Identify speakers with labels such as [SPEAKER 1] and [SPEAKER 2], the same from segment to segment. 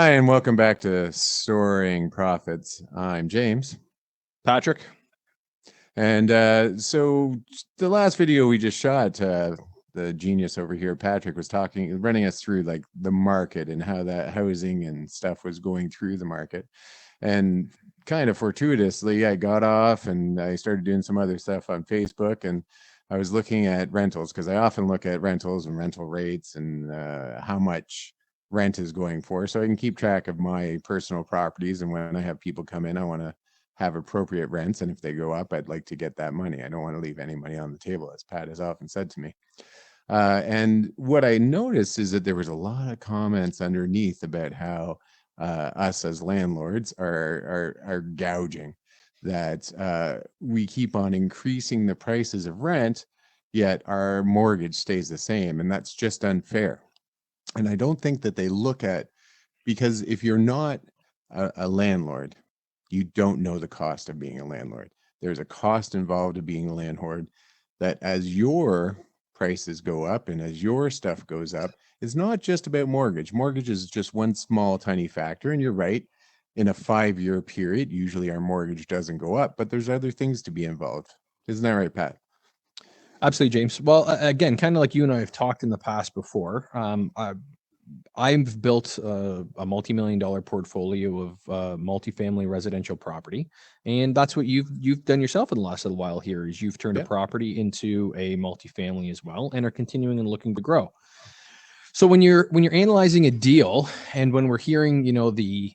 [SPEAKER 1] Hi, and welcome back to Soaring Profits. I'm James.
[SPEAKER 2] Patrick.
[SPEAKER 1] And so the last video we just shot, the genius over here, Patrick, was running us through like the market and how that housing and stuff was going through the market. And kind of fortuitously, I got off and I started doing some other stuff on Facebook, and I was looking at rentals because I often look at rentals and rental rates and how much rent is going for, so I can keep track of my personal properties. And when I have people come in, I want to have appropriate rents, and if they go up, I'd like to get that money. I don't want to leave any money on the table, as Pat has often said to me. And what I noticed is that there was a lot of comments underneath about how us as landlords are gouging, that we keep on increasing the prices of rent, yet our mortgage stays the same, and that's just unfair. And I don't think that they look at, because if you're not a landlord, you don't know the cost of being a landlord. There's a cost involved of being a landlord, that as your prices go up and as your stuff goes up, it's not just about mortgage. Mortgage is just one small, tiny factor. And you're right, in a 5-year period, usually our mortgage doesn't go up, but there's other things to be involved. Isn't that right, Pat?
[SPEAKER 2] Absolutely, James. Well, again, kind of like you and I have talked in the past before. I've built a multi-million-dollar portfolio of multifamily residential property, and that's what you've done yourself in the last little while here. Is you've turned a property into a multifamily as well, and are continuing and looking to grow. So when you're analyzing a deal, and when we're hearing, the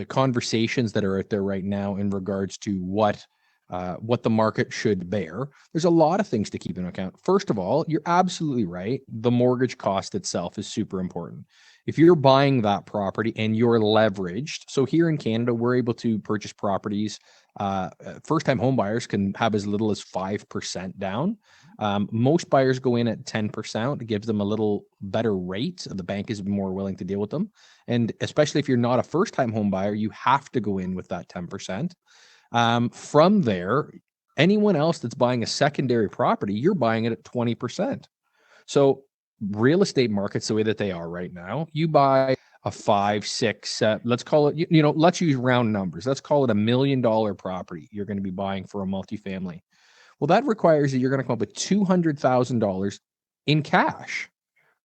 [SPEAKER 2] conversations that are out there right now in regards to what the market should bear, there's a lot of things to keep in account. First of all, you're absolutely right. The mortgage cost itself is super important. If you're buying that property and you're leveraged, so here in Canada, we're able to purchase properties. First-time home buyers can have as little as 5% down. Most buyers go in at 10%. It gives them a little better rate. The bank is more willing to deal with them. And especially if you're not a first-time home buyer, you have to go in with that 10%. From there, anyone else that's buying a secondary property, you're buying it at 20%. So real estate markets, the way that they are right now, you buy a 5, 6, let's call it, let's use round numbers. Let's call it $1 million property you're going to be buying for a multifamily. Well, that requires that you're going to come up with $200,000 in cash.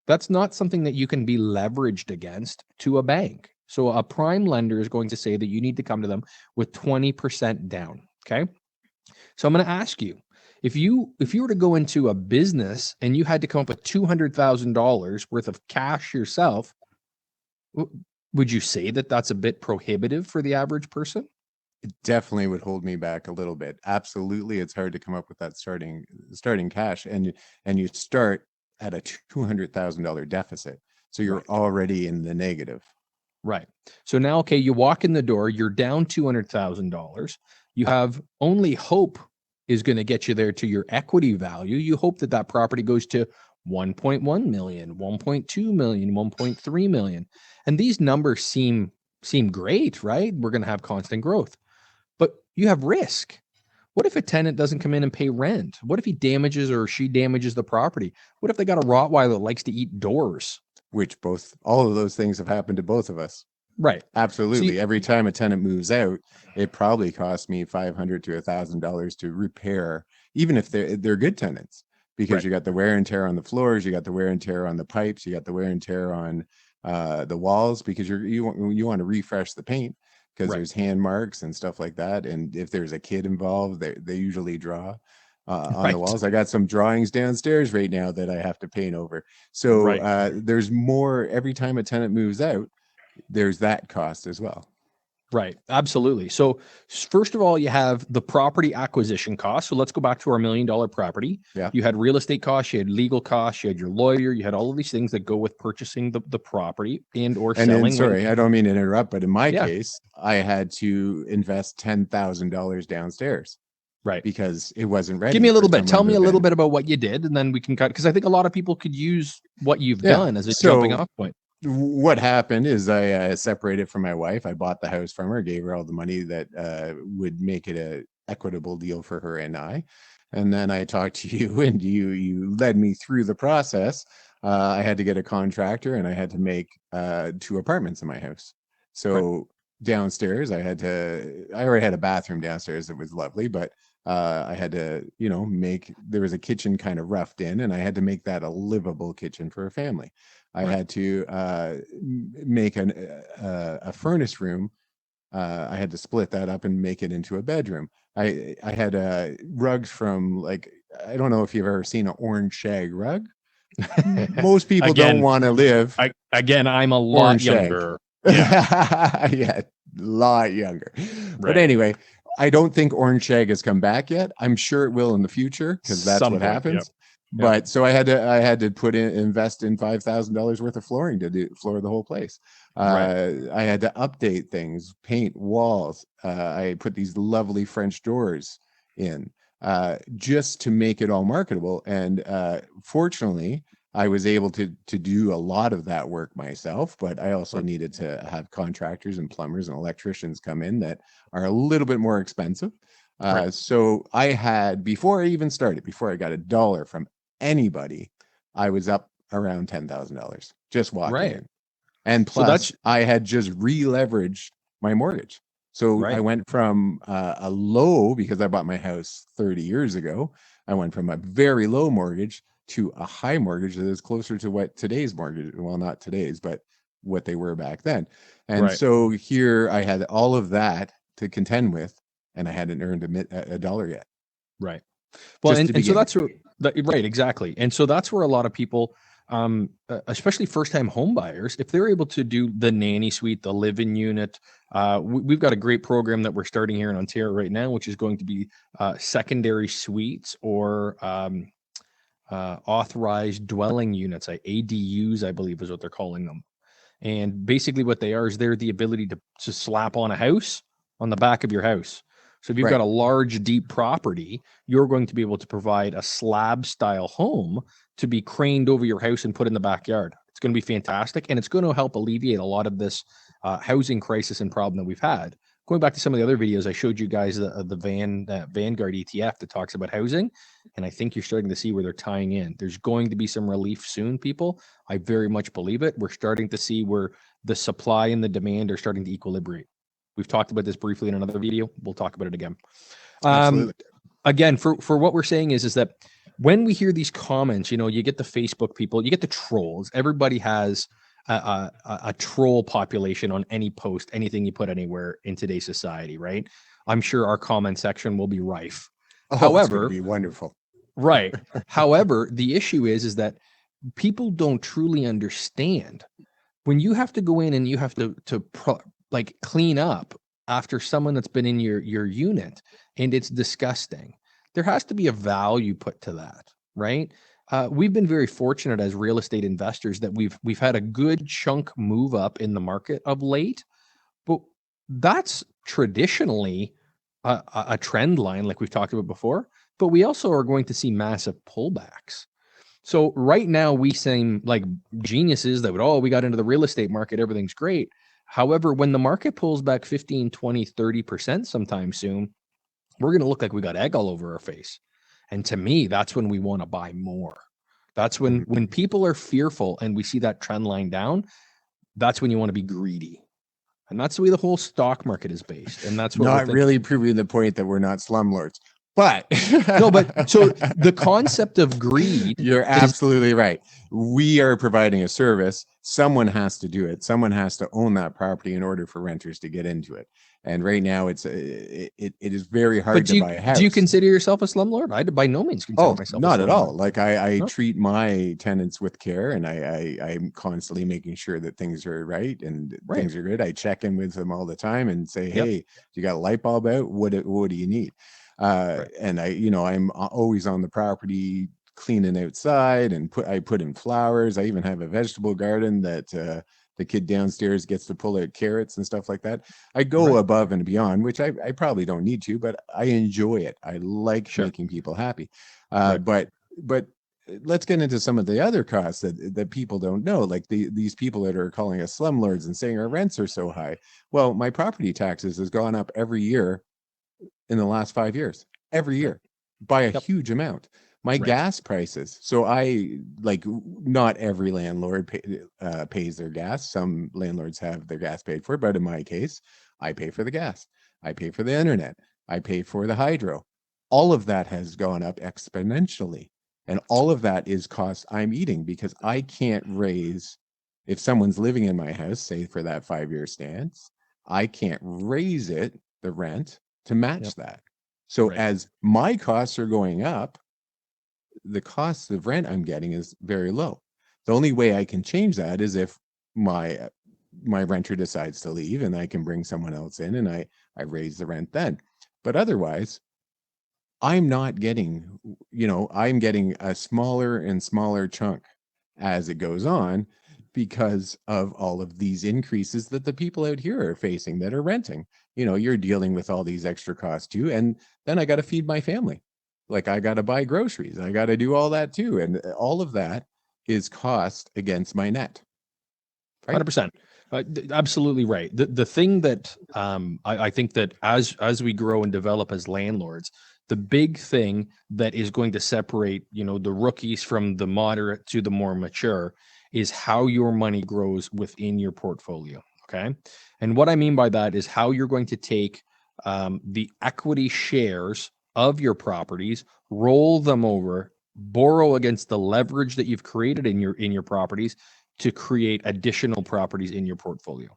[SPEAKER 2] That's not something that you can be leveraged against to a bank. So a prime lender is going to say that you need to come to them with 20% down. Okay. So I'm going to ask you, if you were to go into a business and you had to come up with $200,000 worth of cash yourself, would you say that that's a bit prohibitive for the average person?
[SPEAKER 1] It definitely would hold me back a little bit. Absolutely. It's hard to come up with that starting cash, and you start at a $200,000 deficit. So you're already in the negative.
[SPEAKER 2] Right. So now, okay, you walk in the door, you're down $200,000. You have only hope is going to get you there to your equity value. You hope that that property goes to 1.1 million, 1.2 million, 1.3 million. And these numbers seem great, right? We're going to have constant growth. But you have risk. What if a tenant doesn't come in and pay rent? What if he damages or she damages the property? What if they got a Rottweiler that likes to eat doors?
[SPEAKER 1] Which all of those things have happened to both of us.
[SPEAKER 2] Right.
[SPEAKER 1] Absolutely. Every time a tenant moves out, it probably costs me $500 to $1,000 to repair, even if they're good tenants, because you got the wear and tear on the floors, you got the wear and tear on the pipes, you got the wear and tear on the walls, because you want to refresh the paint, because there's hand marks and stuff like that. And if there's a kid involved, they usually draw on the walls. I got some drawings downstairs right now that I have to paint over. So there's more every time a tenant moves out. There's that cost as well.
[SPEAKER 2] Right. Absolutely. So first of all, you have the property acquisition cost. So let's go back to our $1 million property.
[SPEAKER 1] Yeah.
[SPEAKER 2] You had real estate costs, you had legal costs, you had your lawyer, you had all of these things that go with purchasing the property or selling.
[SPEAKER 1] And sorry, I don't mean to interrupt, but in my case, I had to invest $10,000 downstairs.
[SPEAKER 2] Right.
[SPEAKER 1] Because it wasn't ready.
[SPEAKER 2] Give me a little bit. Tell me a little bit about what you did, and then we can cut, because I think a lot of people could use what you've done as a jumping off point.
[SPEAKER 1] What happened is I separated from my wife. I bought the house from her, gave her all the money that would make it equitable deal for her and I. And then I talked to you, and you led me through the process. I had to get a contractor, and I had to make 2 apartments in my house.
[SPEAKER 2] Right.
[SPEAKER 1] So downstairs, I already had a bathroom downstairs that was lovely, but I had to, there was a kitchen kind of roughed in, and I had to make that a livable kitchen for a family. I
[SPEAKER 2] Right.
[SPEAKER 1] had to make a furnace room. I had to split that up and make it into a bedroom. I had rugs from, like, I don't know if you've ever seen an orange shag rug. Most people don't
[SPEAKER 2] Again,
[SPEAKER 1] want to live
[SPEAKER 2] again, I'm a lot
[SPEAKER 1] orange shag.
[SPEAKER 2] younger. Yeah.
[SPEAKER 1] Yeah, a lot younger. But
[SPEAKER 2] Right.
[SPEAKER 1] anyway, I don't think orange shag has come back yet. I'm sure it will in the future because that's
[SPEAKER 2] Some
[SPEAKER 1] what
[SPEAKER 2] point. Yep.
[SPEAKER 1] happens.
[SPEAKER 2] Yep.
[SPEAKER 1] But so I had to invest in $5,000 worth of flooring to floor the whole place.
[SPEAKER 2] Right.
[SPEAKER 1] I had to update things, paint walls. I put these lovely French doors in just to make it all marketable. And fortunately, I was able to do a lot of that work myself, but I also
[SPEAKER 2] Right.
[SPEAKER 1] needed to have contractors and plumbers and electricians come in that are a little bit more expensive.
[SPEAKER 2] Right.
[SPEAKER 1] So I had, before I even started, before I got a dollar from anybody, I was up around $10,000 just walking
[SPEAKER 2] Right.
[SPEAKER 1] in. And
[SPEAKER 2] So
[SPEAKER 1] plus,
[SPEAKER 2] that's
[SPEAKER 1] I had just re-leveraged my mortgage. So I
[SPEAKER 2] right.
[SPEAKER 1] went from a low, because I bought my house 30 years ago, I went from a very low mortgage to a high mortgage that is closer to what today's mortgage, well, not today's, but what they were back then. And
[SPEAKER 2] Right.
[SPEAKER 1] so here I had all of that to contend with, and I hadn't earned a dollar yet,
[SPEAKER 2] Right. Well,
[SPEAKER 1] just to
[SPEAKER 2] and so
[SPEAKER 1] begin.
[SPEAKER 2] that's where right, exactly. And so that's where a lot of people, especially first-time home buyers, if they're able to do the nanny suite, the live-in unit, we've got a great program that we're starting here in Ontario right now, which is going to be secondary suites or authorized dwelling units, ADUs, I believe is what they're calling them. And basically, what they are is they're the ability to slap on a house on the back of your house. So if you've got
[SPEAKER 1] Right.
[SPEAKER 2] a large, deep property, you're going to be able to provide a slab style home to be craned over your house and put in the backyard. It's going to be fantastic. And it's going to help alleviate a lot of this housing crisis and problem that we've had. Going back to some of the other videos, I showed you guys the Vanguard ETF that talks about housing. And I think you're starting to see where they're tying in. There's going to be some relief soon, people. I very much believe it. We're starting to see where the supply and the demand are starting to equilibrate. We've talked about this briefly in another video. We'll talk about it again.
[SPEAKER 1] Absolutely.
[SPEAKER 2] Again, for what we're saying is that when we hear these comments, you get the Facebook people, you get the trolls. Everybody has a troll population on any post, anything you put anywhere in today's society, right? I'm sure our comment section will be rife.
[SPEAKER 1] Oh, it's going to
[SPEAKER 2] However,
[SPEAKER 1] be wonderful.
[SPEAKER 2] right. However, the issue is that people don't truly understand when you have to go in and you have to clean up after someone that's been in your unit and it's disgusting. There has to be a value put to that, right? We've been very fortunate as real estate investors that we've had a good chunk move up in the market of late, but that's traditionally a trend line like we've talked about before. But we also are going to see massive pullbacks. So right now we seem like geniuses that would, oh, we got into the real estate market, everything's great. However, when the market pulls back 15, 20, 30% sometime soon, we're going to look like we got egg all over our face. And to me, that's when we want to buy more. That's when
[SPEAKER 1] Mhm.
[SPEAKER 2] when people are fearful and we see that trend line down, that's when you want to be greedy. And that's the way the whole stock market is based. And that's what we're
[SPEAKER 1] Not
[SPEAKER 2] thinking.
[SPEAKER 1] really proving the point that we're not slumlords, but
[SPEAKER 2] No, but so the concept of greed
[SPEAKER 1] you're
[SPEAKER 2] is
[SPEAKER 1] absolutely right. We are providing a service. Someone has to do it. Someone has to own that property in order for renters to get into it. And right now, it is very
[SPEAKER 2] but
[SPEAKER 1] hard to
[SPEAKER 2] do
[SPEAKER 1] buy a
[SPEAKER 2] you
[SPEAKER 1] house.
[SPEAKER 2] consider yourself a slumlord? I by no means consider
[SPEAKER 1] Oh,
[SPEAKER 2] myself a
[SPEAKER 1] not at all.
[SPEAKER 2] slumlord.
[SPEAKER 1] Like I
[SPEAKER 2] No?
[SPEAKER 1] treat my tenants with care, and I'm constantly making sure that things are right and
[SPEAKER 2] Right.
[SPEAKER 1] things are good. I check in with them all the time and say,
[SPEAKER 2] Yep.
[SPEAKER 1] "Hey, you got a light bulb out? What do you need?"
[SPEAKER 2] Right.
[SPEAKER 1] And I'm always on the property cleaning outside, and I put in flowers. I even have a vegetable garden that the kid downstairs gets to pull out carrots and stuff like that. I go
[SPEAKER 2] Right.
[SPEAKER 1] above and beyond, which I probably don't need to, but I enjoy it. I like
[SPEAKER 2] Sure.
[SPEAKER 1] making people happy.
[SPEAKER 2] Right.
[SPEAKER 1] But let's get into some of the other costs that people don't know, like these people that are calling us slumlords and saying our rents are so high. Well, my property taxes has gone up every year in the last 5 years, every year, by a
[SPEAKER 2] Yep.
[SPEAKER 1] huge amount. My
[SPEAKER 2] Right.
[SPEAKER 1] gas prices. So I like, not every landlord pays their gas. Some landlords have their gas paid for, but in my case, I pay for the gas. I pay for the internet. I pay for the hydro. All of that has gone up exponentially. And all of that is cost I'm eating, because I can't raise, if someone's living in my house, say for that 5-year stance, I can't raise the rent to match
[SPEAKER 2] Yep.
[SPEAKER 1] that. So
[SPEAKER 2] Right.
[SPEAKER 1] as my costs are going up, the cost of rent I'm getting is very low. The only way I can change that is if my renter decides to leave, and I can bring someone else in, and I raise the rent then. But otherwise, I'm not getting, I'm getting a smaller and smaller chunk as it goes on, because of all of these increases that the people out here are facing that are renting. You're dealing with all these extra costs too. And then I got to feed my family. Like, I got to buy groceries. I got to do all that too. And all of that is cost against my net. Right.
[SPEAKER 2] 100%. Absolutely right. The thing that I think that as we grow and develop as landlords, the big thing that is going to separate, the rookies from the moderate to the more mature is how your money grows within your portfolio. Okay. And what I mean by that is how you're going to take the equity shares of your properties, roll them over, borrow against the leverage that you've created in your properties to create additional properties in your portfolio.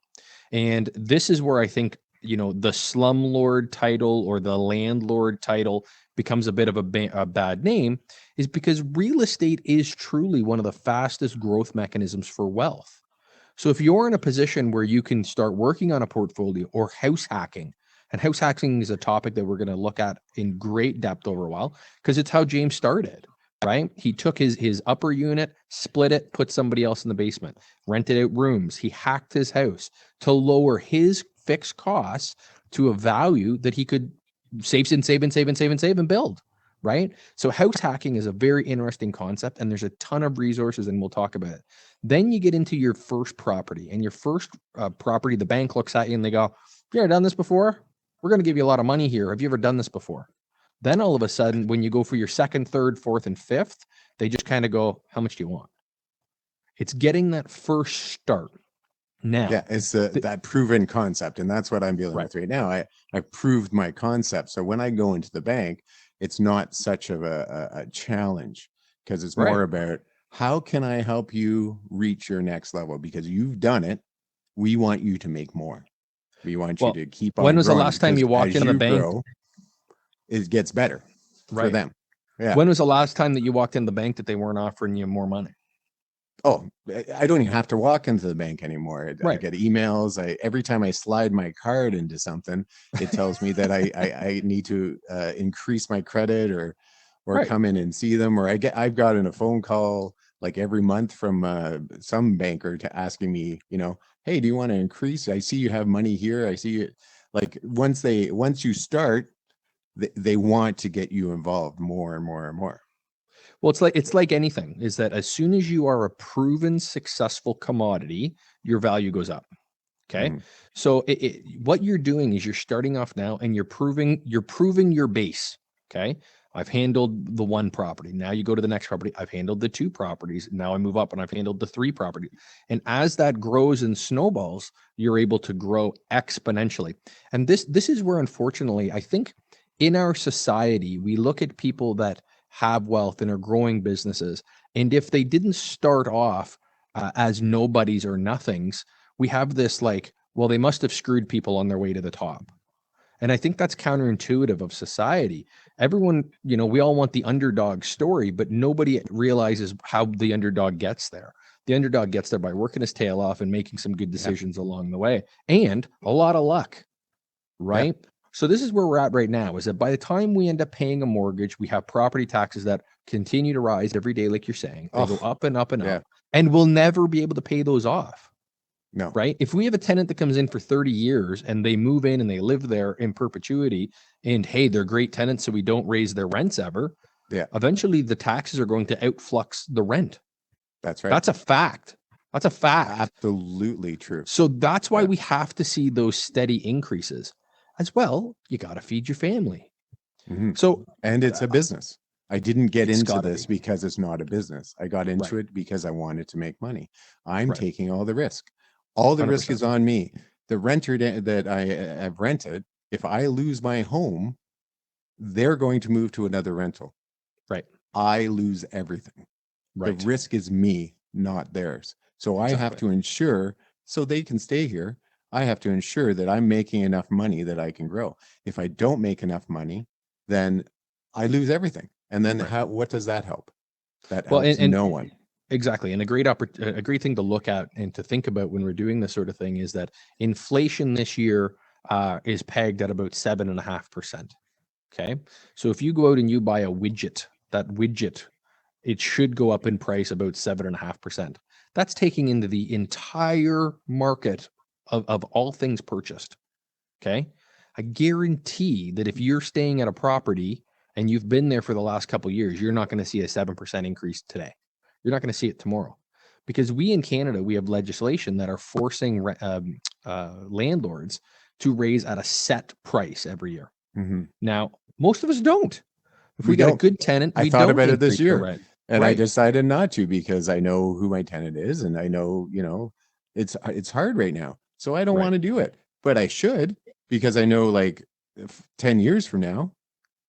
[SPEAKER 2] And this is where I think, the slumlord title or the landlord title becomes a bit of a bad name, is because real estate is truly one of the fastest growth mechanisms for wealth. So if you're in a position where you can start working on a portfolio or house hacking, and house hacking is a topic that we're going to look at in great depth over a while, because it's how James started, right? He took his upper unit, split it, put somebody else in the basement, rented out rooms. He hacked his house to lower his fixed costs to a value that he could save and save and save and save and save and build, right? So house hacking is a very interesting concept, and there's a ton of resources, and we'll talk about it. Then you get into your first property, and your first property, the bank looks at you and they go, "Have you ever done this before? We're going to give you a lot of money here. Have you ever done this before?" Then all of a sudden, when you go for your second, third, fourth, and fifth, they just kind of go, "How much do you want?" It's getting that first start. Now,
[SPEAKER 1] Yeah, it's that proven concept, and that's what I'm dealing
[SPEAKER 2] right,
[SPEAKER 1] with right now. I've proved my concept, so when I go into the bank, it's not such of a challenge, because it's
[SPEAKER 2] right.
[SPEAKER 1] more about, how can I help you reach your next level? Because you've done it, we want you to make more. We want you
[SPEAKER 2] Well,
[SPEAKER 1] to keep
[SPEAKER 2] when
[SPEAKER 1] on
[SPEAKER 2] was the
[SPEAKER 1] growing,
[SPEAKER 2] last time
[SPEAKER 1] because
[SPEAKER 2] you walked
[SPEAKER 1] as
[SPEAKER 2] in the
[SPEAKER 1] you
[SPEAKER 2] bank?
[SPEAKER 1] grow, it gets better for
[SPEAKER 2] Right.
[SPEAKER 1] them. Yeah.
[SPEAKER 2] When was the last time that you walked in the bank that they weren't offering you more money?
[SPEAKER 1] Oh, I don't even have to walk into the bank anymore. I
[SPEAKER 2] Right.
[SPEAKER 1] get emails. Every time I slide my card into something, it tells me that I need to increase my credit, or
[SPEAKER 2] Right.
[SPEAKER 1] come in and see them. Or I've gotten a phone call like every month from some banker to asking me, hey, do you want to increase? I see you have money here. I see it. Like, once you start, they want to get you involved more and more and more.
[SPEAKER 2] Well, it's like anything, is that as soon as you are a proven successful commodity, your value goes up. Okay.
[SPEAKER 1] Mhm.
[SPEAKER 2] So what you're doing is you're starting off now and you're proving your base. Okay. I've handled the one property. Now you go to the next property. I've handled the two properties. Now I move up and I've handled the three properties. And as that grows and snowballs, you're able to grow exponentially. And this is where, unfortunately, I think in our society, we look at people that have wealth and are growing businesses. And if they didn't start off as nobodies or nothings, we have this like, well, they must have screwed people on their way to the top. And I think that's counterintuitive of society. Everyone, we all want the underdog story, but nobody realizes how the underdog gets there. The underdog gets there by working his tail off and making some good
[SPEAKER 1] Yeah.
[SPEAKER 2] decisions along the way, and a lot of luck,
[SPEAKER 1] Yeah.
[SPEAKER 2] right? So this is where we're at right now, is that by the time we end up paying a mortgage, we have property taxes that continue to rise every day, like you're saying. They go
[SPEAKER 1] Oh,
[SPEAKER 2] up and up and
[SPEAKER 1] yeah.
[SPEAKER 2] up, and we'll never be able to pay those off.
[SPEAKER 1] No.
[SPEAKER 2] Right? If we have a tenant that comes in for 30 years and they move in and they live there in perpetuity, and hey, they're great tenants, so we don't raise their rents ever,
[SPEAKER 1] Yeah.
[SPEAKER 2] eventually the taxes are going to outflux the rent.
[SPEAKER 1] That's right.
[SPEAKER 2] That's a fact. That's a fact.
[SPEAKER 1] Absolutely true.
[SPEAKER 2] So that's why
[SPEAKER 1] Yeah.
[SPEAKER 2] we have to see those steady increases. as well, you got to feed your family.
[SPEAKER 1] Mhm.
[SPEAKER 2] So
[SPEAKER 1] And it's a business. I didn't get
[SPEAKER 2] it's
[SPEAKER 1] into
[SPEAKER 2] got to
[SPEAKER 1] this
[SPEAKER 2] be.
[SPEAKER 1] because it's not a business. I got
[SPEAKER 2] Right.
[SPEAKER 1] into it because I wanted to make money. I'm
[SPEAKER 2] Right.
[SPEAKER 1] taking all the risk. All the risk
[SPEAKER 2] 100%.
[SPEAKER 1] is on me. The renter that I have rented, if I lose my home, they're going to move to another rental.
[SPEAKER 2] Right.
[SPEAKER 1] I lose everything. The
[SPEAKER 2] Right.
[SPEAKER 1] risk is me, not theirs. So I have
[SPEAKER 2] Exactly.
[SPEAKER 1] to ensure, so they can stay here, I have to ensure that I'm making enough money that I can grow. If I don't make enough money, then I lose everything. And then
[SPEAKER 2] Right.
[SPEAKER 1] what does that help? That
[SPEAKER 2] Well,
[SPEAKER 1] helps no one.
[SPEAKER 2] exactly. And a great thing to look at and to think about when we're doing this sort of thing is that inflation this year is pegged at about 7.5%. Okay. So if you go out and you buy a widget, that widget, it should go up in price about 7.5%. That's taking into the entire market of all things purchased. Okay. I guarantee that if you're staying at a property and you've been there for the last couple of years, you're not going to see a 7% increase today. You're not going to see it tomorrow. Because we in Canada, we have legislation that are forcing landlords to raise at a set price every year.
[SPEAKER 1] Mhm.
[SPEAKER 2] Now, most of us don't. If
[SPEAKER 1] We
[SPEAKER 2] we got a
[SPEAKER 1] don't.
[SPEAKER 2] good tenant,
[SPEAKER 1] I
[SPEAKER 2] we
[SPEAKER 1] thought
[SPEAKER 2] don't
[SPEAKER 1] about it
[SPEAKER 2] increase
[SPEAKER 1] this
[SPEAKER 2] the
[SPEAKER 1] year
[SPEAKER 2] rent.
[SPEAKER 1] and I
[SPEAKER 2] Right.
[SPEAKER 1] decided not to because I know who my tenant is and I know, it's hard right now. So I don't
[SPEAKER 2] Right.
[SPEAKER 1] want to do it, but I should because I know like 10 years from now,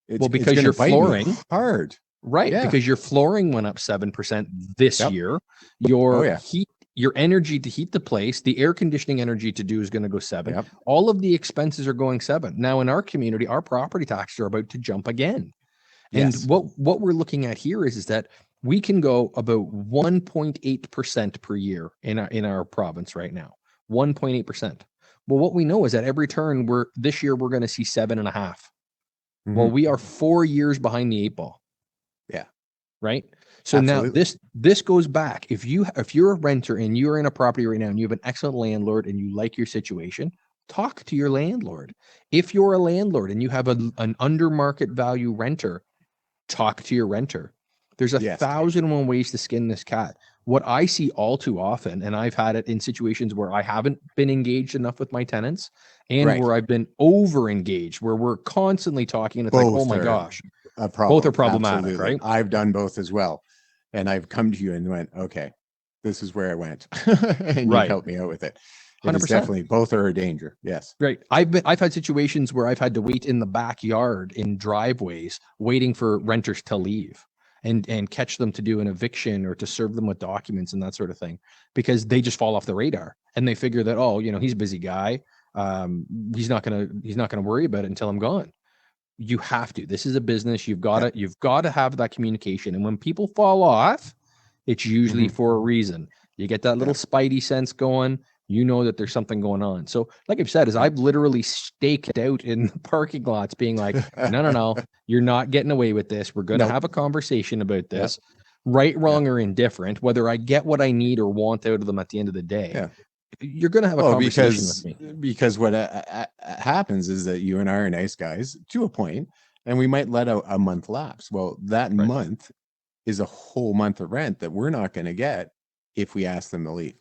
[SPEAKER 2] Well,
[SPEAKER 1] it's
[SPEAKER 2] because
[SPEAKER 1] going to
[SPEAKER 2] your
[SPEAKER 1] bite me
[SPEAKER 2] flooring,
[SPEAKER 1] hard.
[SPEAKER 2] right,
[SPEAKER 1] Yeah.
[SPEAKER 2] because your flooring went up 7% this
[SPEAKER 1] Yep.
[SPEAKER 2] year.
[SPEAKER 1] Oh
[SPEAKER 2] Your
[SPEAKER 1] yeah.
[SPEAKER 2] heat, your energy to heat the place, the air conditioning energy to do is going to go 7.
[SPEAKER 1] Yep.
[SPEAKER 2] All of the expenses are going 7. Now in our community, our property taxes are about to jump again. And
[SPEAKER 1] Yes.
[SPEAKER 2] what we're looking at here is that we can go about 1.8% per year in our province right now. 1.8%. Well, what we know is that every turn this year we're going to see 7.5. Well,
[SPEAKER 1] Mhm.
[SPEAKER 2] we are 4 years behind the 8 ball,
[SPEAKER 1] Yeah.
[SPEAKER 2] right? So now
[SPEAKER 1] Absolutely.
[SPEAKER 2] this goes back. If you're a renter and you're in a property right now and you have an excellent landlord and you like your situation, talk to your landlord. If you're a landlord and you have an under market value renter, talk to your renter. There's a
[SPEAKER 1] Yes.
[SPEAKER 2] 1,001 ways to skin this cat. What I see all too often, and I've had it in situations where I haven't been engaged enough with my tenants and
[SPEAKER 1] Right.
[SPEAKER 2] where I've been over engaged, where we're constantly talking and it's like, oh
[SPEAKER 1] Both
[SPEAKER 2] my
[SPEAKER 1] are
[SPEAKER 2] gosh,
[SPEAKER 1] a
[SPEAKER 2] both are
[SPEAKER 1] problem.
[SPEAKER 2] problematic,
[SPEAKER 1] Absolutely.
[SPEAKER 2] right?
[SPEAKER 1] I've done both as well. And I've come to you and went, okay, this is where I went. And you've
[SPEAKER 2] Right.
[SPEAKER 1] helped me out with it. It is
[SPEAKER 2] 100%.
[SPEAKER 1] definitely both are a danger. Yes.
[SPEAKER 2] Right. I've had situations where I've had to wait in the backyard in driveways waiting for renters to leave and catch them to do an eviction or to serve them with documents and that sort of thing because they just fall off the radar and they figure that, oh, he's a busy guy. He's not gonna worry about it until I'm gone. You have to. This is a business.
[SPEAKER 1] Yeah.
[SPEAKER 2] You've got to have that communication. And when people fall off, it's usually
[SPEAKER 1] Hmm.
[SPEAKER 2] for a reason. You get that
[SPEAKER 1] Yeah.
[SPEAKER 2] little spidey sense going, you know that there's something going on. So, like I've said, is
[SPEAKER 1] Yeah.
[SPEAKER 2] I've literally staked out in the parking lots, being like, no, you're not getting away with this. We're gonna
[SPEAKER 1] Nope.
[SPEAKER 2] have a conversation about
[SPEAKER 1] Yeah.
[SPEAKER 2] this, right,
[SPEAKER 1] Yeah.
[SPEAKER 2] wrong, or indifferent, whether I get what I need or want out of them at the end of the day.
[SPEAKER 1] Yeah.
[SPEAKER 2] You're gonna have a
[SPEAKER 1] Well,
[SPEAKER 2] conversation with me.
[SPEAKER 1] because what happens is that you and I are nice guys to a point, and we might let a month lapse. Well, that
[SPEAKER 2] Right.
[SPEAKER 1] month is a whole month of rent that we're not going to get if we ask them to leave.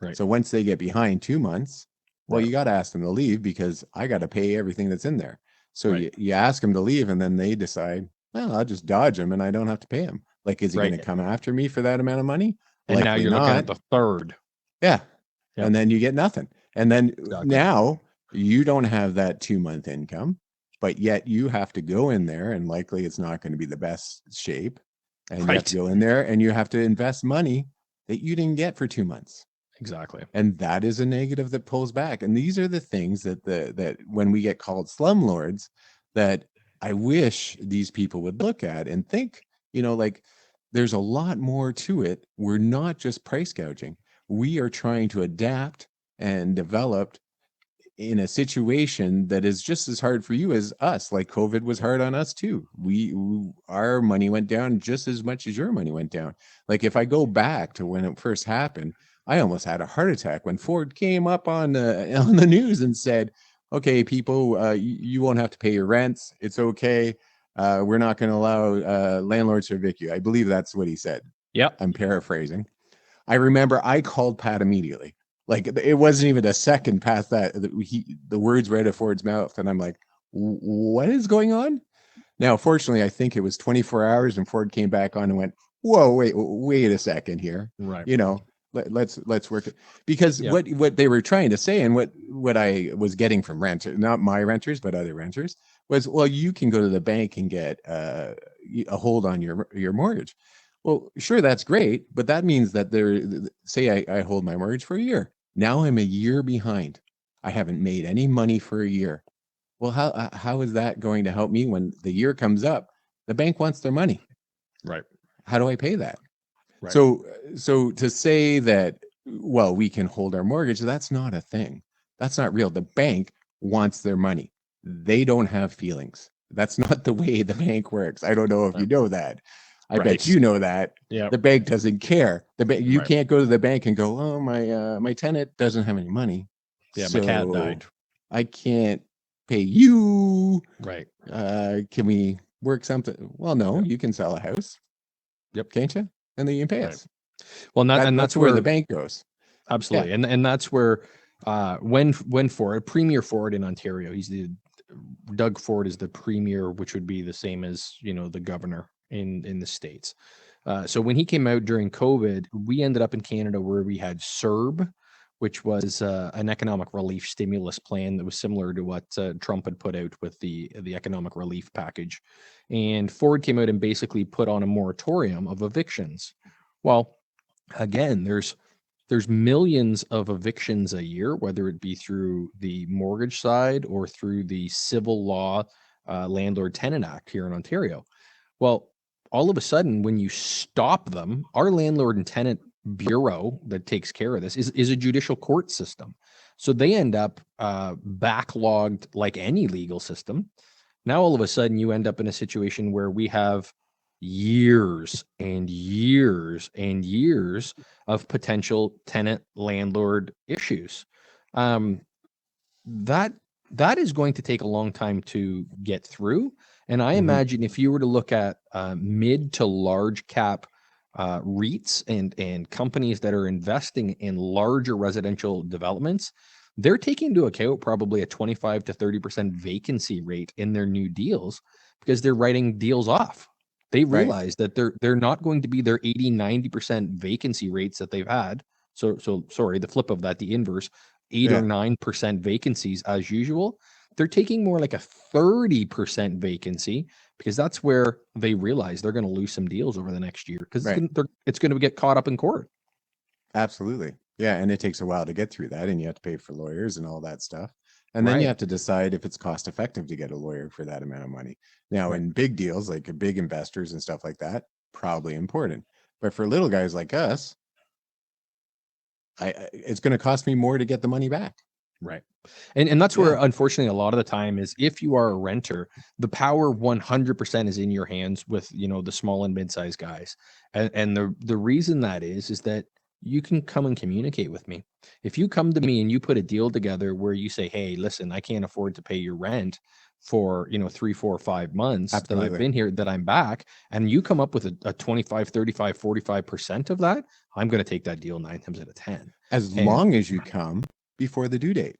[SPEAKER 2] Right.
[SPEAKER 1] So once they get behind 2 months, well,
[SPEAKER 2] Right.
[SPEAKER 1] you got to ask them to leave because I got to pay everything that's in there. So
[SPEAKER 2] Right.
[SPEAKER 1] you ask them to leave, and then they decide, well, I'll just dodge them, and I don't have to pay him. Like, is he going to
[SPEAKER 2] Right.
[SPEAKER 1] come after me for that amount of money?
[SPEAKER 2] And now
[SPEAKER 1] Likely
[SPEAKER 2] you're looking at
[SPEAKER 1] not.
[SPEAKER 2] the third.
[SPEAKER 1] Yeah.
[SPEAKER 2] Yep.
[SPEAKER 1] And then you get nothing. And then
[SPEAKER 2] Exactly.
[SPEAKER 1] now you don't have that 2 month income, but yet you have to go in there and likely it's not going to be the best shape. And you have to
[SPEAKER 2] Right.
[SPEAKER 1] go in there and you have to invest money that you didn't get for 2 months.
[SPEAKER 2] Exactly.
[SPEAKER 1] And that is a negative that pulls back. And these are the things that when we get called slumlords, that I wish these people would look at and think, like there's a lot more to it. We're not just price gouging. We are trying to adapt and develop in a situation that is just as hard for you as us. Like COVID was hard on us too. Our money went down just as much as your money went down. Like if I go back to when it first happened, I almost had a heart attack when Ford came up on on the news and said, "Okay, people, you won't have to pay your rents. It's okay. We're not going to allow landlords to evict you." I believe that's what he said.
[SPEAKER 2] Yep.
[SPEAKER 1] I'm paraphrasing. I remember I called Pat immediately. Like it wasn't even a second past that the words were out of Ford's mouth, and I'm like, what is going on? Now, fortunately, I think it was 24 hours, and Ford came back on and went, "Whoa, wait a second here.
[SPEAKER 2] Right.
[SPEAKER 1] You know, let's work it." Because
[SPEAKER 2] Yeah.
[SPEAKER 1] what they were trying to say, and what I was getting from renters, not my renters, but other renters, was, well, you can go to the bank and get a hold on your mortgage. Well, sure, that's great, but that means that say I hold my mortgage for a year. Now I'm a year behind. I haven't made any money for a year. Well, how is that going to help me when the year comes up? The bank wants their money.
[SPEAKER 2] Right.
[SPEAKER 1] How do I pay that?
[SPEAKER 2] Right.
[SPEAKER 1] So to say that, well, we can hold our mortgage, that's not a thing. That's not real. The bank wants their money. They don't have feelings. That's not the way the bank works. I don't know if you know that. I bet
[SPEAKER 2] Right.
[SPEAKER 1] you know that.
[SPEAKER 2] Yeah.
[SPEAKER 1] The bank doesn't care. You
[SPEAKER 2] Right.
[SPEAKER 1] can't go to the bank and go, oh, my tenant doesn't have any money,
[SPEAKER 2] Yeah. My cat died.
[SPEAKER 1] so I can't pay you.
[SPEAKER 2] Right.
[SPEAKER 1] Can we work something? Well, no,
[SPEAKER 2] Yep.
[SPEAKER 1] you can sell a house,
[SPEAKER 2] Yep.
[SPEAKER 1] can't you? And then you can pay
[SPEAKER 2] Right.
[SPEAKER 1] us.
[SPEAKER 2] Well,
[SPEAKER 1] That's
[SPEAKER 2] that's
[SPEAKER 1] where the
[SPEAKER 2] where
[SPEAKER 1] bank goes. Yeah,
[SPEAKER 2] absolutely, and that's where when Ford, Premier Ford in Ontario, he's the Doug Ford is the premier, which would be the same as the governor in the states. So when he came out during COVID, we ended up in Canada where we had CERB, which was an economic relief stimulus plan that was similar to what Trump had put out with the economic relief package. And Ford came out and basically put on a moratorium of evictions. Well, again, there's millions of evictions a year, whether it be through the mortgage side or through the civil law Landlord Tenant Act here in Ontario. Well, all of a sudden, when you stop them, our landlord and tenant bureau that takes care of this is a judicial court system. So they end up backlogged like any legal system. Now, all of a sudden, you end up in a situation where we have years and years and years of potential tenant landlord issues. Um, that that is going to take a long time to get through. And I imagine if you were to look at mid to large cap REITs and companies that are investing in larger residential developments, they're taking into account probably a 25 to 30% vacancy rate in their new deals because they're writing deals off. They
[SPEAKER 1] right.
[SPEAKER 2] realize that they're not going to be their 80-90% vacancy rates that they've had. So sorry, the flip of that, the inverse, 8 or
[SPEAKER 1] Yeah,
[SPEAKER 2] 9% vacancies as usual. They're taking more like a 30% vacancy because that's where they realize they're going to lose some deals over the next year because
[SPEAKER 1] right.
[SPEAKER 2] it's going to get caught up in court.
[SPEAKER 1] Absolutely. Yeah, and it takes a while to get through that, and you have to pay for lawyers and all that stuff. And then you
[SPEAKER 2] Right.
[SPEAKER 1] have to decide if it's cost effective to get a lawyer for that amount of money. Now,
[SPEAKER 2] Right.
[SPEAKER 1] in big deals like big investors and stuff like that, probably important. But for little guys like us, it's going to cost me more to get the money back.
[SPEAKER 2] Right. And that's where
[SPEAKER 1] Yeah,
[SPEAKER 2] unfortunately a lot of the time is if you are a renter, the power 100% is in your hands with, the small and mid-sized guys. And the reason that is that you can come and communicate with me. If you come to me and you put a deal together where you say, "Hey, listen, I can't afford to pay your rent for, 3, 4, 5 months that I've
[SPEAKER 1] absolutely.
[SPEAKER 2] been here, that I'm back," and you come up with a 25, 35, 45% of that, I'm going to take that deal 9 times out of 10.
[SPEAKER 1] As
[SPEAKER 2] And
[SPEAKER 1] long as you come before the due date.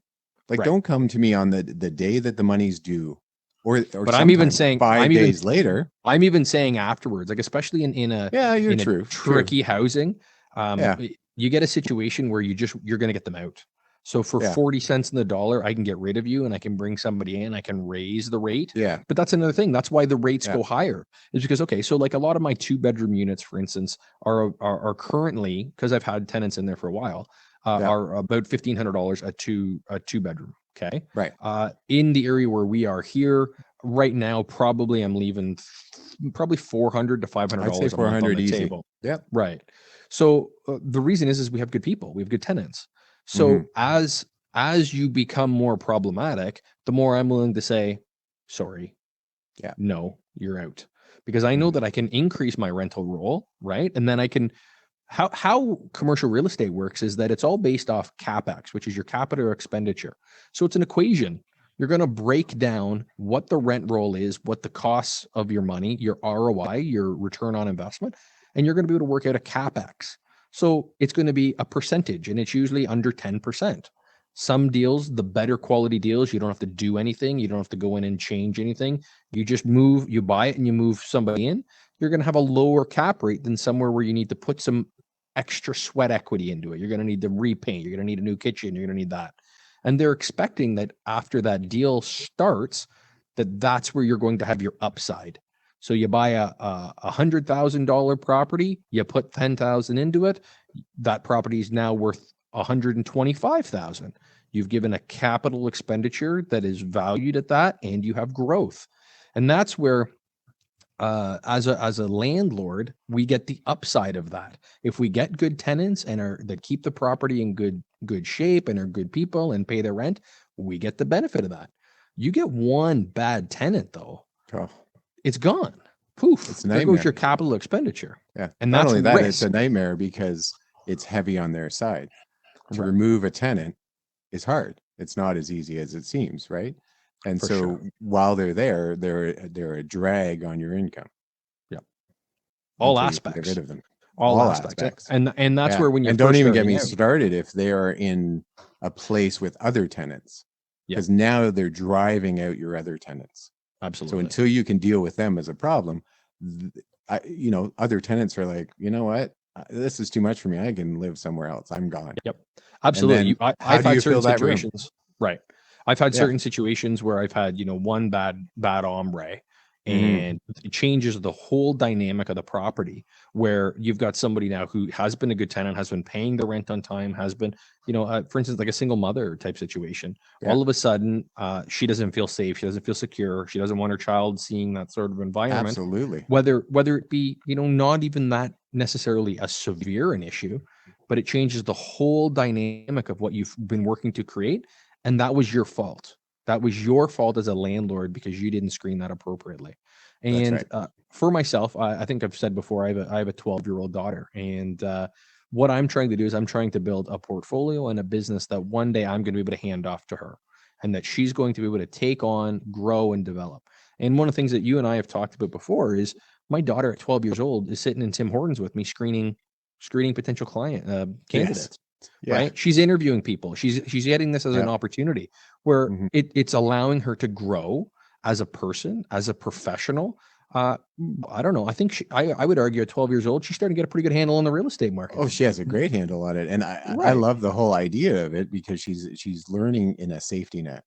[SPEAKER 1] Like,
[SPEAKER 2] right.
[SPEAKER 1] don't come to me on the day that the money's due, or
[SPEAKER 2] But I'm even
[SPEAKER 1] sometimes
[SPEAKER 2] saying
[SPEAKER 1] 5 days later.
[SPEAKER 2] I'm even saying afterwards, like especially
[SPEAKER 1] Yeah, you're
[SPEAKER 2] in a
[SPEAKER 1] true.
[SPEAKER 2] tricky housing,
[SPEAKER 1] Yeah,
[SPEAKER 2] you get a situation where you're going to get them out. So for
[SPEAKER 1] yeah,
[SPEAKER 2] 40 cents in the dollar, I can get rid of you and I can bring somebody in. I can raise the rate.
[SPEAKER 1] yeah,
[SPEAKER 2] But that's another thing. That's why the rates
[SPEAKER 1] yeah.
[SPEAKER 2] go higher. Is because okay, so like a lot of my 2 bedroom units, for instance, are currently because I've had tenants in there for a while,
[SPEAKER 1] Yeah,
[SPEAKER 2] are about $1,500 a two bedroom. Okay,
[SPEAKER 1] right.
[SPEAKER 2] in the area where we are here right now, probably I'm leaving probably 400 to five hundred
[SPEAKER 1] I'd say
[SPEAKER 2] dollars a month on
[SPEAKER 1] 400
[SPEAKER 2] the
[SPEAKER 1] easy.
[SPEAKER 2] table.
[SPEAKER 1] Yep.
[SPEAKER 2] Right. So the reason is we have good people, we have good tenants.
[SPEAKER 1] Hmm.
[SPEAKER 2] So as you become more problematic, the more I'm willing to say, sorry,
[SPEAKER 1] Yeah.
[SPEAKER 2] no, you're out, because I know
[SPEAKER 1] Hmm.
[SPEAKER 2] that I can increase my rental roll, right? And then I can how commercial real estate works is that it's all based off capex, which is your capital expenditure. So it's an equation. You're going to break down what the rent roll is, what the costs of your money, your ROI, your return on investment, and you're going to be able to work out a capex. So it's going to be a percentage, and it's usually under 10%. Some deals, the better quality deals, you don't have to do anything. You don't have to go in and change anything. You just move, you buy it and you move somebody in. You're going to have a lower cap rate than somewhere where you need to put some extra sweat equity into it. You're going to need to repaint. You're going to need a new kitchen. You're going to need that. And they're expecting that after that deal starts, that's where you're going to have your upside. So you buy a $100,000 property, you put 10,000 into it. That property is now worth 125,000. You've given a capital expenditure that is valued at that, and you have growth. And that's where, as a landlord, we get the upside of that. If we get good tenants and that keep the property in good shape and are good people and pay their rent, we get the benefit of that. You get one bad tenant though,
[SPEAKER 1] Oh,
[SPEAKER 2] it's gone. Poof.
[SPEAKER 1] it's a
[SPEAKER 2] There
[SPEAKER 1] nightmare.
[SPEAKER 2] goes your capital expenditure.
[SPEAKER 1] Yeah.
[SPEAKER 2] And
[SPEAKER 1] Not
[SPEAKER 2] that's
[SPEAKER 1] only that,
[SPEAKER 2] risk.
[SPEAKER 1] it's a nightmare because it's heavy on their side. To
[SPEAKER 2] Right.
[SPEAKER 1] remove a tenant is hard. It's not as easy as it seems, right? And
[SPEAKER 2] For
[SPEAKER 1] so
[SPEAKER 2] sure.
[SPEAKER 1] while they're there, they're a drag on your income
[SPEAKER 2] Yeah. All
[SPEAKER 1] until you can get
[SPEAKER 2] aspects.
[SPEAKER 1] rid of them.
[SPEAKER 2] All aspects. And that's
[SPEAKER 1] Yeah.
[SPEAKER 2] where when you're
[SPEAKER 1] And don't
[SPEAKER 2] first
[SPEAKER 1] even get
[SPEAKER 2] starting
[SPEAKER 1] me
[SPEAKER 2] out,
[SPEAKER 1] started if they are in a place with other tenants,
[SPEAKER 2] yeah,
[SPEAKER 1] because now they're driving out your other tenants. So
[SPEAKER 2] absolutely.
[SPEAKER 1] until you can deal with them as a problem, other tenants are like, you know what? This is too much for me. I can live somewhere else. I'm gone.
[SPEAKER 2] Yep.
[SPEAKER 1] And
[SPEAKER 2] Absolutely.
[SPEAKER 1] then how
[SPEAKER 2] I've
[SPEAKER 1] do you
[SPEAKER 2] had certain
[SPEAKER 1] fill that room?
[SPEAKER 2] situations. Right. I've had
[SPEAKER 1] Yeah.
[SPEAKER 2] certain situations where I've had, one bad ombre,
[SPEAKER 1] Mhm.
[SPEAKER 2] and it changes the whole dynamic of the property, where you've got somebody now who has been a good tenant, has been paying the rent on time, has been, for instance, like a single mother type situation.
[SPEAKER 1] Yeah.
[SPEAKER 2] All of a sudden, she doesn't feel safe. She doesn't feel secure. She doesn't want her child seeing that sort of environment.
[SPEAKER 1] Absolutely.
[SPEAKER 2] Whether it be, not even that necessarily a severe an issue, but it changes the whole dynamic of what you've been working to create. And that was your fault. That was your fault as a landlord because you didn't screen that appropriately.
[SPEAKER 1] That's
[SPEAKER 2] And
[SPEAKER 1] right.
[SPEAKER 2] for myself, I think I've said before, I have a 12-year-old daughter, and what I'm trying to do is I'm trying to build a portfolio and a business that one day I'm going to be able to hand off to her, and that she's going to be able to take on, grow, and develop. And one of the things that you and I have talked about before is my daughter at 12 years old is sitting in Tim Hortons with me screening potential client
[SPEAKER 1] Yes.
[SPEAKER 2] candidates.
[SPEAKER 1] Yeah.
[SPEAKER 2] Right. She's interviewing people. She's getting this as an
[SPEAKER 1] Yep.
[SPEAKER 2] opportunity where
[SPEAKER 1] Mhm.
[SPEAKER 2] it's allowing her to grow as a person, as a professional. I don't know. I think I would argue at 12 years old, she's starting to get a pretty good handle on the real estate market.
[SPEAKER 1] Oh, she has a great handle on it. And I
[SPEAKER 2] Right.
[SPEAKER 1] love the whole idea of it because she's learning in a safety net.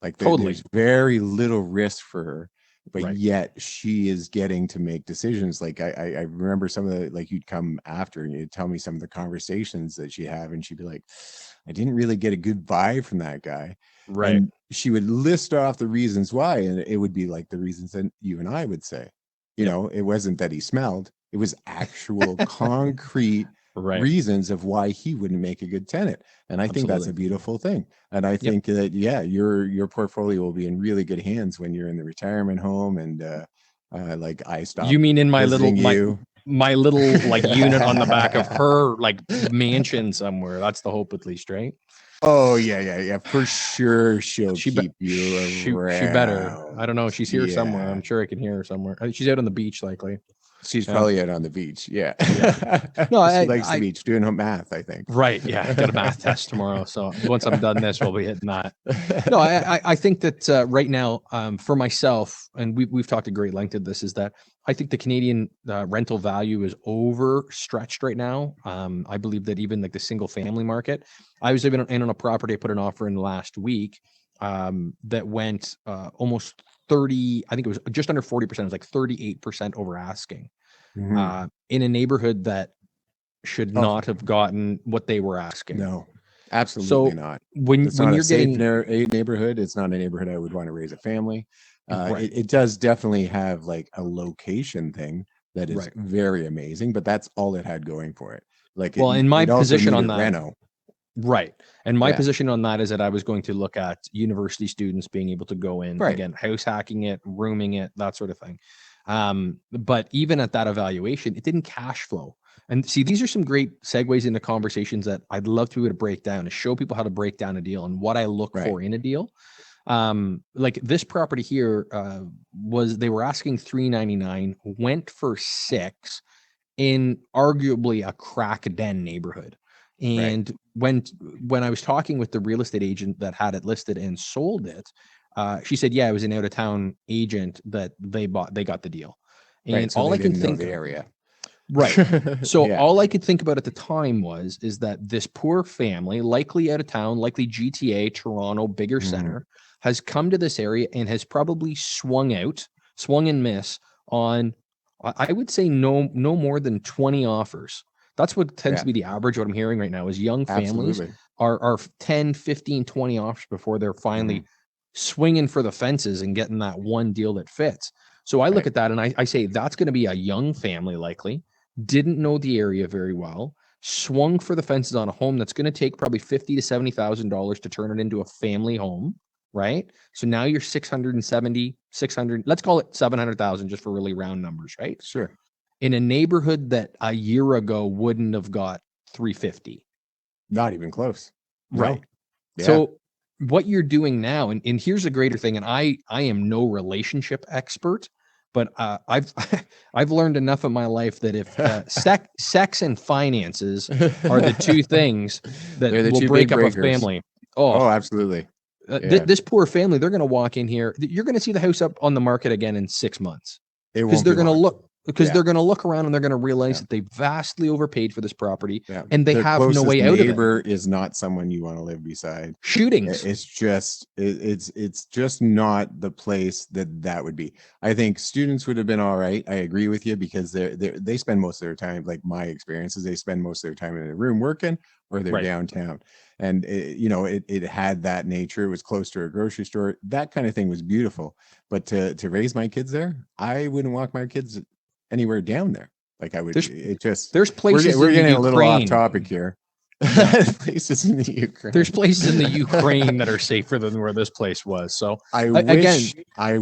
[SPEAKER 1] Like
[SPEAKER 2] Totally.
[SPEAKER 1] there's very little risk for her, but
[SPEAKER 2] Right.
[SPEAKER 1] yet she is getting to make decisions. Like I remember some of the, like you'd come after and you'd tell me some of the conversations that she'd have, and she'd be like, I didn't really get a good vibe from that guy.
[SPEAKER 2] Right.
[SPEAKER 1] And she would list off the reasons why, and it would be like the reasons that you and I would say.
[SPEAKER 2] Yep.
[SPEAKER 1] It wasn't that he smelled, it was actual concrete
[SPEAKER 2] Right.
[SPEAKER 1] reasons of why he wouldn't make a good tenant. And I think that's a
[SPEAKER 2] Absolutely.
[SPEAKER 1] beautiful thing. And I think that, yeah, your portfolio will be in really good hands when you're in the retirement home and like I stopped
[SPEAKER 2] You mean in my little
[SPEAKER 1] visiting you.
[SPEAKER 2] my little like unit on the back of her like mansion somewhere? That's the hope, at least, right?
[SPEAKER 1] Oh yeah. For sure, she'll
[SPEAKER 2] She be-
[SPEAKER 1] keep you
[SPEAKER 2] she better. I don't know.
[SPEAKER 1] around.
[SPEAKER 2] She's here somewhere.
[SPEAKER 1] Yeah.
[SPEAKER 2] I'm sure I can hear her somewhere. She's out on the beach, likely.
[SPEAKER 1] She's
[SPEAKER 2] Yeah.
[SPEAKER 1] probably out on the beach. Yeah.
[SPEAKER 2] Yeah. No,
[SPEAKER 1] She likes the beach, doing her math, I think.
[SPEAKER 2] right. Yeah. I got a math test tomorrow. So once I'm done this, we'll be hitting that. No, I think that right now, for myself, and we've talked at great length of this, is that I think the Canadian rental value is overstretched right now. I believe that even like the single family market, I was living in on a property, I put an offer in last week that went almost 30, I think it was just under 40%. It was like 38% over asking in a neighborhood that should
[SPEAKER 1] Oh,
[SPEAKER 2] not have gotten what they were asking.
[SPEAKER 1] no, absolutely
[SPEAKER 2] So
[SPEAKER 1] not.
[SPEAKER 2] when
[SPEAKER 1] It's not
[SPEAKER 2] you're
[SPEAKER 1] a safe
[SPEAKER 2] getting
[SPEAKER 1] neighborhood. It's not a neighborhood I would want to raise a family.
[SPEAKER 2] right,
[SPEAKER 1] It does definitely have like a location thing that is
[SPEAKER 2] right.
[SPEAKER 1] very amazing, but that's all it had going for it. Like
[SPEAKER 2] Well, in my
[SPEAKER 1] it also
[SPEAKER 2] position on
[SPEAKER 1] needed
[SPEAKER 2] that,
[SPEAKER 1] reno.
[SPEAKER 2] right. And my
[SPEAKER 1] Yeah,
[SPEAKER 2] position on that is that I was going to look at university students being able to go in,
[SPEAKER 1] right.
[SPEAKER 2] again, house hacking it, rooming it, that sort of thing. But even at that evaluation, it didn't cash flow. And see, these are some great segues into conversations that I'd love to be able to break down, to show people how to break down a deal and what I look
[SPEAKER 1] Right.
[SPEAKER 2] for in a deal. Like this property here they were asking $399, went for $6. in arguably a crack den neighborhood.
[SPEAKER 1] Right.
[SPEAKER 2] And when I was talking with the real estate agent that had it listed and sold it, she said, yeah, it was an out of town agent that they got the deal.
[SPEAKER 1] Right.
[SPEAKER 2] And
[SPEAKER 1] So
[SPEAKER 2] all
[SPEAKER 1] they
[SPEAKER 2] I can
[SPEAKER 1] didn't know
[SPEAKER 2] think
[SPEAKER 1] the
[SPEAKER 2] of,
[SPEAKER 1] area.
[SPEAKER 2] right. So
[SPEAKER 1] Yeah.
[SPEAKER 2] all I could think about at the time is that this poor family, likely out of town, likely GTA, Toronto, bigger
[SPEAKER 1] Mhm.
[SPEAKER 2] center, has come to this area and has probably swung and miss on, I would say no more than 20 offers. That's what tends
[SPEAKER 1] Yeah.
[SPEAKER 2] to be the average. What I'm hearing right now is young families
[SPEAKER 1] Absolutely.
[SPEAKER 2] are 10, 15, 20 offers before they're finally
[SPEAKER 1] Mhm.
[SPEAKER 2] swinging for the fences and getting that one deal that fits. So I look
[SPEAKER 1] Right.
[SPEAKER 2] at that and I say that's going to be a young family, likely didn't know the area very well, swung for the fences on a home that's going to take probably $50,000 to $70,000 to turn it into a family home, right? So now you're 600, let's call it 700,000 just for really round numbers, right?
[SPEAKER 1] Sure.
[SPEAKER 2] In a neighborhood that a year ago wouldn't have got 350.
[SPEAKER 1] Not even close.
[SPEAKER 2] Right.
[SPEAKER 1] No. Yeah.
[SPEAKER 2] So what you're doing now, and here's a greater thing, and I am no relationship expert, but I've I've learned enough in my life that if sex and finances are the two things that
[SPEAKER 1] They're the
[SPEAKER 2] will
[SPEAKER 1] two
[SPEAKER 2] break
[SPEAKER 1] big
[SPEAKER 2] up a
[SPEAKER 1] breakers.
[SPEAKER 2] family,
[SPEAKER 1] Oh,
[SPEAKER 2] oh,
[SPEAKER 1] absolutely. Yeah.
[SPEAKER 2] this poor family, they're going to walk in here. You're going to see the house up on the market again in 6 months
[SPEAKER 1] It
[SPEAKER 2] because
[SPEAKER 1] won't be
[SPEAKER 2] they're going to
[SPEAKER 1] long.
[SPEAKER 2] look because
[SPEAKER 1] Yeah.
[SPEAKER 2] they're going to look around and they're going to realize
[SPEAKER 1] Yeah.
[SPEAKER 2] that they vastly overpaid for this property
[SPEAKER 1] Yeah.
[SPEAKER 2] and they
[SPEAKER 1] Their
[SPEAKER 2] have no
[SPEAKER 1] closest
[SPEAKER 2] way out of it.
[SPEAKER 1] neighbor is not someone you want to live beside.
[SPEAKER 2] Shootings.
[SPEAKER 1] It's just it's just not the place that would be. I think students would have been all right. I agree with you because they spend most of their time, like my experiences, they spend most of their time in a room working or they're
[SPEAKER 2] Right.
[SPEAKER 1] downtown. And it had that nature. It was close to a grocery store. That kind of thing was beautiful. But to raise my kids there, I wouldn't walk my kids anywhere down there. Like I would.
[SPEAKER 2] There's
[SPEAKER 1] It just
[SPEAKER 2] there's places
[SPEAKER 1] we're
[SPEAKER 2] in the
[SPEAKER 1] getting a little off
[SPEAKER 2] Ukraine.
[SPEAKER 1] topic here.
[SPEAKER 2] Yeah.
[SPEAKER 1] Places in the Ukraine.
[SPEAKER 2] There's places in the Ukraine that are safer than where this place was. So
[SPEAKER 1] I
[SPEAKER 2] again,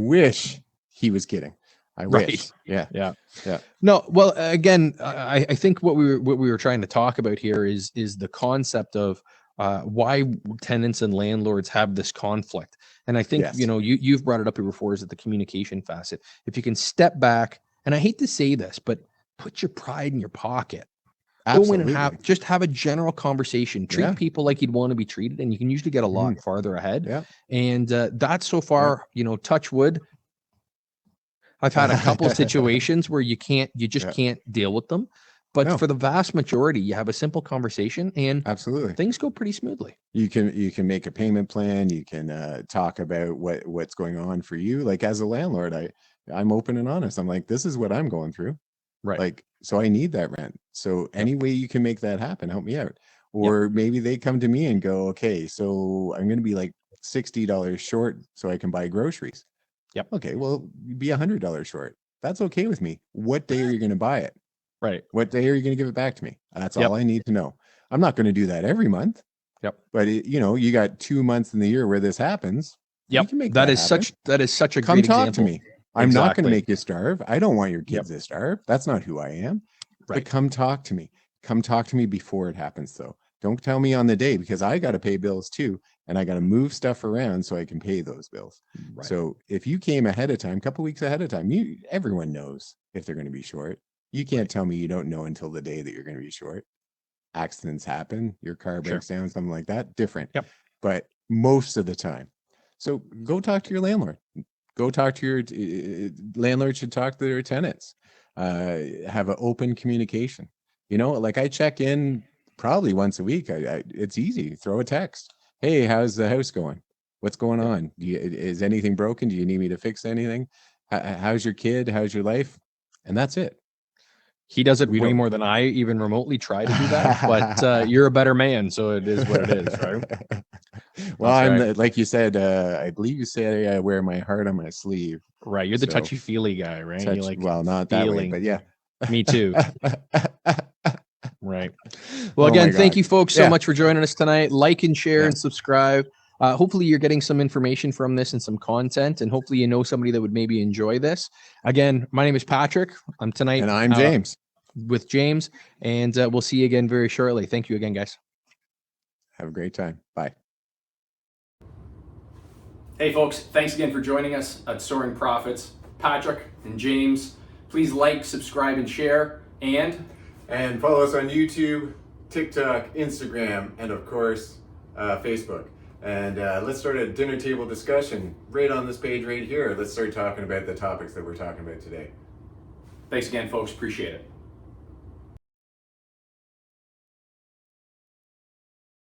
[SPEAKER 1] wish he was kidding. I
[SPEAKER 2] right.
[SPEAKER 1] wish. Yeah.
[SPEAKER 2] Yeah.
[SPEAKER 1] Yeah.
[SPEAKER 2] No, well, again, I think what we were trying to talk about here is the concept of why tenants and landlords have this conflict. And I think,
[SPEAKER 1] Yes.
[SPEAKER 2] you've brought it up before, is that the communication facet. If you can step back, and I hate to say this, but put your pride in your pocket. Go in and
[SPEAKER 1] Absolutely.
[SPEAKER 2] have a general conversation. Treat
[SPEAKER 1] Yeah.
[SPEAKER 2] people like you'd want to be treated, and you can usually get a lot
[SPEAKER 1] Mhm.
[SPEAKER 2] farther ahead.
[SPEAKER 1] Yeah.
[SPEAKER 2] And that's so far, touch wood. I've had a couple of situations where you just
[SPEAKER 1] Yeah.
[SPEAKER 2] can't deal with them. But
[SPEAKER 1] No.
[SPEAKER 2] for the vast majority, you have a simple conversation and
[SPEAKER 1] Absolutely.
[SPEAKER 2] things go pretty smoothly.
[SPEAKER 1] You can make a payment plan. You can talk about what's going on for you. Like as a landlord, I'm open and honest. I'm like, this is what I'm going through.
[SPEAKER 2] Right.
[SPEAKER 1] Like, so I need that rent. So
[SPEAKER 2] Yep.
[SPEAKER 1] any way you can make that happen, help me out.
[SPEAKER 2] Yep.
[SPEAKER 1] Or maybe they come to me and go, okay, so I'm going to be like $60 short so I can buy groceries.
[SPEAKER 2] Yep.
[SPEAKER 1] Okay, well, be $100 short. That's okay with me. What day are you going to buy it?
[SPEAKER 2] Right.
[SPEAKER 1] What day are you going to give it back to me? That's
[SPEAKER 2] Yep.
[SPEAKER 1] all I need to know. I'm not going to do that every month.
[SPEAKER 2] Yep.
[SPEAKER 1] But you got 2 months in the year where this happens.
[SPEAKER 2] Yep.
[SPEAKER 1] You can make
[SPEAKER 2] that
[SPEAKER 1] that
[SPEAKER 2] is
[SPEAKER 1] happen.
[SPEAKER 2] such a
[SPEAKER 1] Come
[SPEAKER 2] great
[SPEAKER 1] talk
[SPEAKER 2] example.
[SPEAKER 1] to me. I'm not going to
[SPEAKER 2] Exactly.
[SPEAKER 1] make you starve. I don't want your
[SPEAKER 2] Yep.
[SPEAKER 1] kids to starve. That's not who I am.
[SPEAKER 2] Right.
[SPEAKER 1] But come talk to me. Come talk to me before it happens, though. Don't tell me on the day because I got to pay bills too. And I got to move stuff around so I can pay those bills.
[SPEAKER 2] Right.
[SPEAKER 1] So if you came ahead of time, a couple weeks ahead of time, everyone knows if they're going to be short. You can't
[SPEAKER 2] Right.
[SPEAKER 1] tell me you don't know until the day that you're going to be short. Accidents happen. Your car breaks down, something like that. Different.
[SPEAKER 2] Yep.
[SPEAKER 1] But most of the time. So go talk to your landlord. Go talk to your landlord should talk to their tenants. Have an open communication. Like I check in probably once a week. It's easy. Throw a text. Hey, how's the house going? What's going
[SPEAKER 2] Yep.
[SPEAKER 1] on? Is anything broken? Do you need me to fix anything? How's your kid? How's your life? And that's it.
[SPEAKER 2] He does it
[SPEAKER 1] We
[SPEAKER 2] way
[SPEAKER 1] don't.
[SPEAKER 2] more than I even remotely try to do that. But you're a better man, so it is what it is, right?
[SPEAKER 1] Well,
[SPEAKER 2] That's
[SPEAKER 1] I'm
[SPEAKER 2] right.
[SPEAKER 1] like you said. I believe you say I wear my heart on my sleeve.
[SPEAKER 2] Right. You're the
[SPEAKER 1] So
[SPEAKER 2] touchy feely guy, right? You like
[SPEAKER 1] well, not that way,
[SPEAKER 2] feeling.
[SPEAKER 1] but yeah.
[SPEAKER 2] Me too. Right. Well,
[SPEAKER 1] Oh my
[SPEAKER 2] again, thank
[SPEAKER 1] God.
[SPEAKER 2] you folks so
[SPEAKER 1] Yeah.
[SPEAKER 2] much for joining us tonight. Like and share
[SPEAKER 1] Yeah.
[SPEAKER 2] and subscribe. Hopefully you're getting some information from this and some content, and hopefully you know somebody that would maybe enjoy this. Again, my name is Patrick. I'm tonight
[SPEAKER 1] And I'm James.
[SPEAKER 2] with James, and we'll see you again very shortly. Thank you again, guys.
[SPEAKER 1] Have a great time. Bye.
[SPEAKER 3] Hey folks, thanks again for joining us at Soaring Profits. Patrick and James, please like, subscribe, and share. And
[SPEAKER 1] follow us on YouTube, TikTok, Instagram, and of course, Facebook. And let's start a dinner table discussion right on this page right here. Let's start talking about the topics that we're talking about today.
[SPEAKER 3] thanks again, folks. Appreciate it.